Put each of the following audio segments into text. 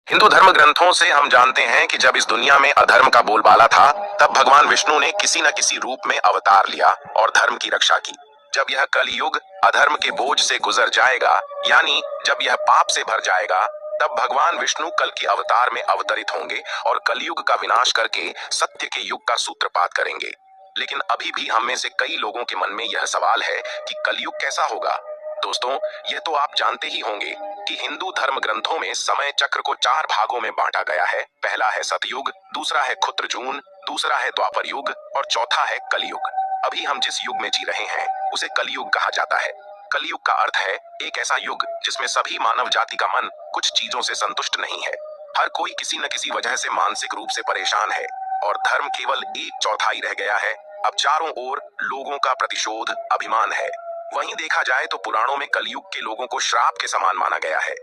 हिंदू धर्म ग्रंथों से हम जानते हैं कि जब इस दुनिया में अधर्म का बोलबाला था, तब भगवान विष्णु ने किसी न किसी रूप में अवतार लिया और धर्म की रक्षा की। जब यह कलयुग अधर्म के बोझ से गुजर जाएगा, यानी जब यह पाप से भर जाएगा, तब भगवान विष्णु कल के अवतार में अवतरित होंगे और कलयुग का विनाश करके सत्य के युग का सूत्रपात करेंगे। लेकिन अभी भी हम में से कई लोगों के मन में यह सवाल है कि कलयुग कैसा होगा। दोस्तों, यह तो आप जानते ही होंगे कि हिंदू धर्म ग्रंथों में समय चक्र को 4 भागों में बांटा गया है। पहला है सतयुग, दूसरा है क्षुद्रजून, दूसरा है द्वापर युग और चौथा है कलयुग। अभी हम जिस युग में जी रहे हैं उसे कलयुग कहा जाता है। कलयुग का अर्थ है एक ऐसा युग जिसमें सभी मानव जाति का मन कुछ चीजों से संतुष्ट नहीं है। हर कोई किसी न किसी वजह से मानसिक रूप से परेशान है और धर्म केवल 1/4 रह गया है। अब चारों ओर लोगों का प्रतिशोध अभिमान है। वहीं देखा जाए तो पुराणों में कलयुग के लोगों को श्राप के समान माना गया है।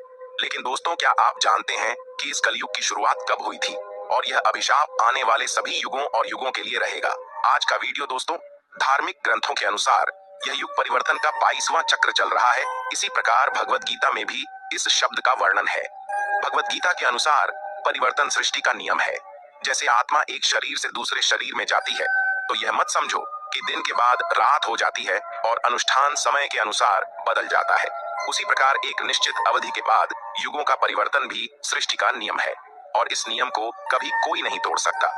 लेकिन दोस्तों, क्या आप जानते हैं कि इस कलयुग की शुरुआत कब हुई थी और यह अभिशाप आने वाले सभी युगों और युगों के लिए रहेगा। आज का वीडियो दोस्तों, धार्मिक ग्रंथों के अनुसार यह युग परिवर्तन का 22वां चक्र चल रहा है। इसी प्रकार भगवत गीता में भी इस शब्द का वर्णन है। भगवत गीता के अनुसार परिवर्तन सृष्टि का नियम है। जैसे आत्मा एक शरीर से दूसरे शरीर में जाती है, तो यह मत समझो कि दिन के बाद रात हो जाती है और अनुष्ठान समय के अनुसार बदल जाता है। उसी प्रकार एक निश्चित अवधि के बाद युगों का परिवर्तन भी सृष्टि का नियम है और इस नियम को कभी कोई नहीं तोड़ सकता।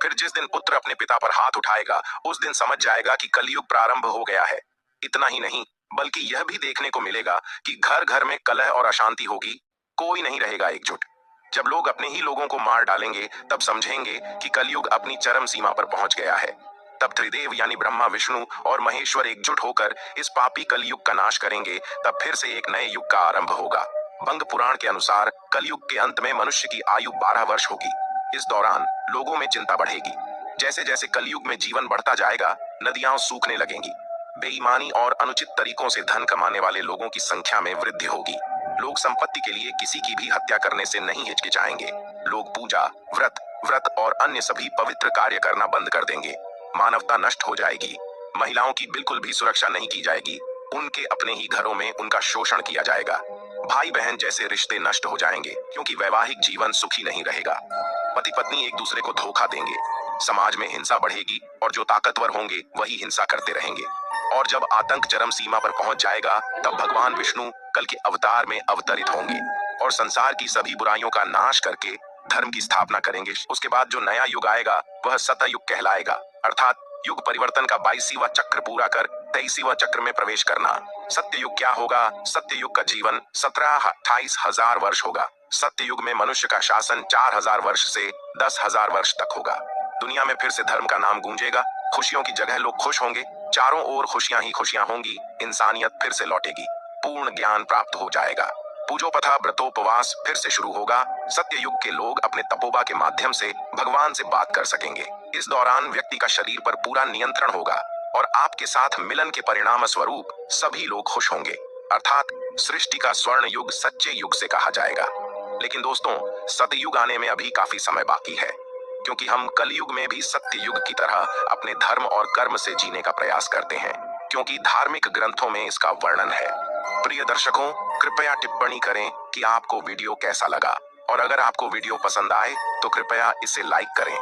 फिर जिस दिन पुत्र अपने पिता पर हाथ उठाएगा, उस दिन समझ जाएगा कि कलयुग प्रारंभ हो गया है। इतना ही नहीं, बल्कि यह भी देखने को मिलेगा कि घर घर में कलह और अशांति होगी, कोई नहीं रहेगा एकजुट। जब लोग अपने ही लोगों को मार डालेंगे, तब समझेंगे कि कलयुग अपनी चरम सीमा पर पहुंच गया है। तब त्रिदेव यानी ब्रह्मा, विष्णु और महेश्वर एकजुट होकर इस पापी कलयुग का नाश करेंगे। तब फिर से एक नए युग का आरंभ होगा। बंग पुराण के अनुसार कलयुग के अंत में मनुष्य की आयु 12 वर्ष होगी। इस दौरान लोगों में चिंता बढ़ेगी। जैसे जैसे कलयुग में जीवन बढ़ता जाएगा, नदियां सूखने लगेंगी। बेईमानी और अनुचित तरीकों से धन कमाने वाले लोगों की संख्या में वृद्धि होगी। लोग संपत्ति के लिए किसी की भी हत्या करने से नहीं हिचकिचाएंगे। लोग पूजा, व्रत और अन्य सभी पवित्र कार्य करना बंद कर देंगे। मानवता नष्ट हो जाएगी। महिलाओं की बिल्कुल भी सुरक्षा नहीं की जाएगी। उनके अपने ही घरों में उनका शोषण किया जाएगा। भाई बहन जैसे रिश्ते नष्ट हो जाएंगे, क्योंकि वैवाहिक जीवन सुखी नहीं रहेगा। पति पत्नी एक दूसरे को धोखा देंगे। समाज में हिंसा बढ़ेगी और जो ताकतवर होंगे वही हिंसा करते रहेंगे। और जब आतंक चरम सीमा पर पहुंच जाएगा, तब भगवान विष्णु कल के अवतार में अवतरित होंगे और संसार की सभी बुराइयों का नाश करके धर्म की स्थापना करेंगे। उसके बाद जो नया युग आएगा वह सतयुग कहलाएगा, अर्थात युग परिवर्तन का 22वां चक्र पूरा कर 23वां चक्र में प्रवेश करना। सत्य युग क्या होगा? सत्य युग का जीवन 17-28 हजार वर्ष होगा। सत्य युग में मनुष्य का शासन 4000 वर्ष से 10,000 वर्ष तक होगा। दुनिया में फिर से धर्म का नाम गूंजेगा। खुशियों की जगह लोग खुश होंगे। चारों ओर खुशियां ही खुशियां होंगी। इंसानियत फिर से लौटेगी। पूर्ण ज्ञान प्राप्त हो जाएगा। पूजोपथा व्रतोपवास फिर से शुरू होगा। सत्य युग के लोग अपने तपोबा के माध्यम से भगवान से बात कर सकेंगे। इस दौरान व्यक्ति का शरीर पर पूरा नियंत्रण होगा और आपके साथ मिलन के परिणाम स्वरूप सभी लोग खुश होंगे। अर्थात सृष्टि का स्वर्ण युग सच्चे युग से कहा जाएगा। लेकिन दोस्तों, सतयुग आने में अभी काफी समय बाकी है, क्योंकि हम कलयुग में भी सत्य युग की तरह अपने धर्म और कर्म से जीने का प्रयास करते हैं, क्योंकि धार्मिक ग्रंथों में इसका वर्णन है। प्रिय दर्शकों, कृपया टिप्पणी करें कि आपको वीडियो कैसा लगा और अगर आपको वीडियो पसंद आए तो कृपया इसे लाइक करें।